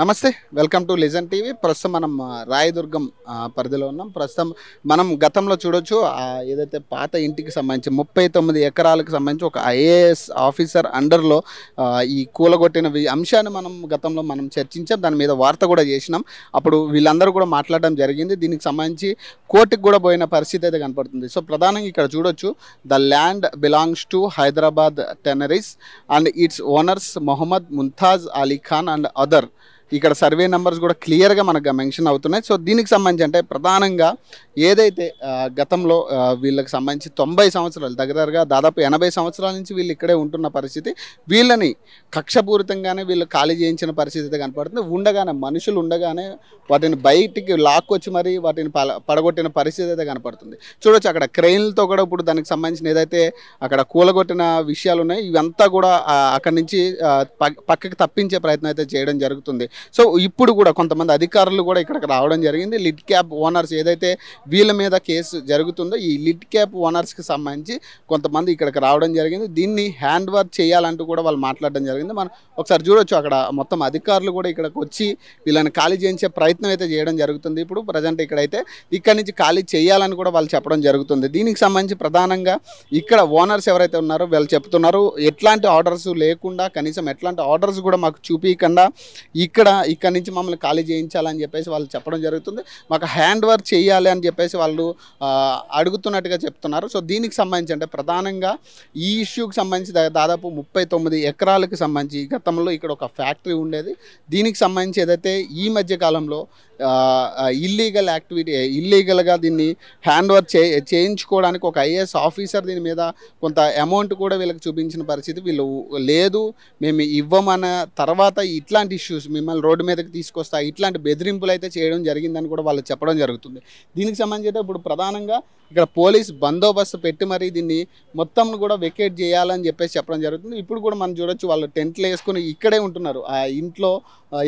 నమస్తే. Welcome to listen TV. ప్రస్తుతం మనం రాయదుర్గం పరిధిలో ఉన్నాం. ప్రస్తుతం మనం గతంలో చూడొచ్చు ఏదైతే పాత ఇంటికి సంబంధించి 39 ఎకరాలకు సంబంధించి ఒక ఐఏఎస్ ఆఫీసర్ అండర్‌లో ఈ కూలగొట్టిన అంశాన్ని గతంలో మనం చర్చించాం. దాని మీద వార్త కూడా చేసినాం. అప్పుడు వీళ్ళందరూ కూడా మాట్లాడడం జరిగింది. దీనికి సంబంధించి కోర్టుకి కూడా పోయిన పరిస్థితి అయితే కనపడుతుంది. సో ప్రధానంగా ఇక్కడ చూడొచ్చు, the land belongs to Hyderabad tanneries and its owners Mohammed Mumtaz Ali Khan and other. ఇక్కడ సర్వే నెంబర్స్ కూడా క్లియర్గా మనకు మెన్షన్ అవుతున్నాయి. సో దీనికి సంబంధించి అంటే ప్రధానంగా ఏదైతే గతంలో వీళ్ళకి సంబంధించి 90 సంవత్సరాలు దగ్గరగా దాదాపు 80 సంవత్సరాల నుంచి వీళ్ళు ఇక్కడే ఉంటున్న పరిస్థితి, వీళ్ళని కక్షపూరితంగానే వీళ్ళు ఖాళీ చేయించిన పరిస్థితి అయితే కనపడుతుంది. మనుషులు ఉండగానే వాటిని బయటికి లాక్కొచ్చి మరి వాటిని పడగొట్టిన పరిస్థితి అయితే కనపడుతుంది. చూడొచ్చు అక్కడ క్రెయిన్లతో కూడా ఇప్పుడు దానికి సంబంధించిన ఏదైతే అక్కడ కూలగొట్టిన విషయాలు ఉన్నాయి ఇవంతా కూడా అక్కడి నుంచి పక్కకి తప్పించే ప్రయత్నం అయితే చేయడం జరుగుతుంది. సో ఇప్పుడు కూడా కొంతమంది అధికారులు కూడా ఇక్కడికి రావడం జరిగింది. లిడ్ క్యాప్ ఓనర్స్ ఏదైతే వీళ్ళ మీద కేసు జరుగుతుందో ఈ లిడ్ క్యాప్ ఓనర్స్కి సంబంధించి కొంతమంది ఇక్కడికి రావడం జరిగింది. దీన్ని హ్యాండ్ వర్క్ చేయాలంటూ కూడా వాళ్ళు మాట్లాడడం జరిగింది. మనం ఒకసారి చూడొచ్చు అక్కడ మొత్తం అధికారులు కూడా ఇక్కడికి వచ్చి వీళ్ళని ఖాళీ చేయించే ప్రయత్నం అయితే చేయడం జరుగుతుంది. ఇప్పుడు ప్రజెంట్ ఇక్కడి నుంచి ఖాళీ చేయాలని కూడా వాళ్ళు చెప్పడం జరుగుతుంది. దీనికి సంబంధించి ప్రధానంగా ఇక్కడ ఓనర్స్ ఎవరైతే ఉన్నారో వాళ్ళు చెప్తున్నారు, ఎట్లాంటి ఆర్డర్స్ లేకుండా, కనీసం ఎట్లాంటి ఆర్డర్స్ కూడా మాకు చూపించకుండా ఇక్కడ నుంచి మమ్మల్ని ఖాళీ చేయించాలని చెప్పేసి వాళ్ళు చెప్పడం జరుగుతుంది. మాకు హ్యాండ్ వర్క్ చేయాలి అని చెప్పేసి వాళ్ళు అడుగుతున్నట్టుగా చెప్తున్నారు. సో దీనికి సంబంధించి అంటే ప్రధానంగా ఈ ఇష్యూకి సంబంధించి దాదాపు 39 ఎకరాలకు సంబంధించి గతంలో ఇక్కడ ఒక ఫ్యాక్టరీ ఉండేది. దీనికి సంబంధించి ఏదైతే ఈ మధ్య కాలంలో ఇల్లీగల్గా దీన్ని హ్యాండ్ ఓవర్ చేయించుకోవడానికి ఒక ఐఏఎస్ ఆఫీసర్ దీని మీద కొంత అమౌంట్ కూడా వీళ్ళకి చూపించిన పరిస్థితి. వీళ్ళు లేదు మేము ఇవ్వమన్న తర్వాత ఇట్లాంటి ఇష్యూస్ మిమ్మల్ని రోడ్డు మీదకి తీసుకొస్తా ఇట్లాంటి బెదిరింపులు అయితే చేయడం జరిగిందని కూడా వాళ్ళు చెప్పడం జరుగుతుంది. దీనికి సంబంధించి ఇప్పుడు ప్రధానంగా ఇక్కడ పోలీస్ బందోబస్తు పెట్టి మరి దీన్ని మొత్తం కూడా వెకేట్ చేయాలని చెప్పేసి చెప్పడం జరుగుతుంది. ఇప్పుడు కూడా మనం చూడొచ్చు, వాళ్ళు టెంట్లు వేసుకుని ఇక్కడే ఉంటున్నారు. ఆ ఇంట్లో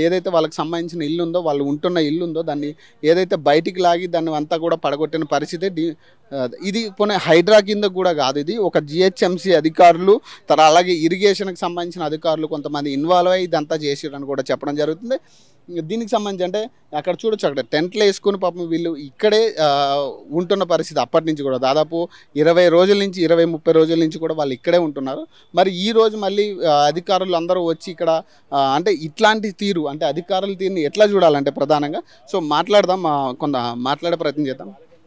ఏదైతే వాళ్ళకి సంబంధించిన ఇల్లు ఉందో, వాళ్ళు ఉంటున్న ఇల్లు ఉందో, దాన్ని ఏదైతే బయటికి లాగి దాన్ని అంతా కూడా పడగొట్టిన పరిస్థితి. ఇది కొన్ని హైడ్రా కింద కూడా కాదు, ఇది ఒక జిహెచ్ఎంసీ అధికారులు అలాగే ఇరిగేషన్కి సంబంధించిన అధికారులు కొంతమంది ఇన్వాల్వ్ అయ్యి ఇదంతా చేసిరని కూడా చెప్పడం జరుగుతుంది. దీనికి సంబంధించి అంటే అక్కడ చూడొచ్చు, అక్కడ టెంట్లు వేసుకుని పాపం వీళ్ళు ఇక్కడే ఉంటున్న పరిస్థితి. అప్పటి నుంచి కూడా దాదాపు 20 రోజుల నుంచి 20-30 రోజుల నుంచి కూడా వాళ్ళు ఇక్కడే ఉంటున్నారు. మరి ఈ రోజు మళ్ళీ అధికారులు అందరూ వచ్చి ఇక్కడ అంటే ఇట్లాంటి తీరు అంటే అధికారుల తీరుని ఎట్లా చూడాలంటే ప్రధానంగా సో మాట్లాడదాం, కొంత మాట్లాడే ప్రయత్నం చేద్దాం.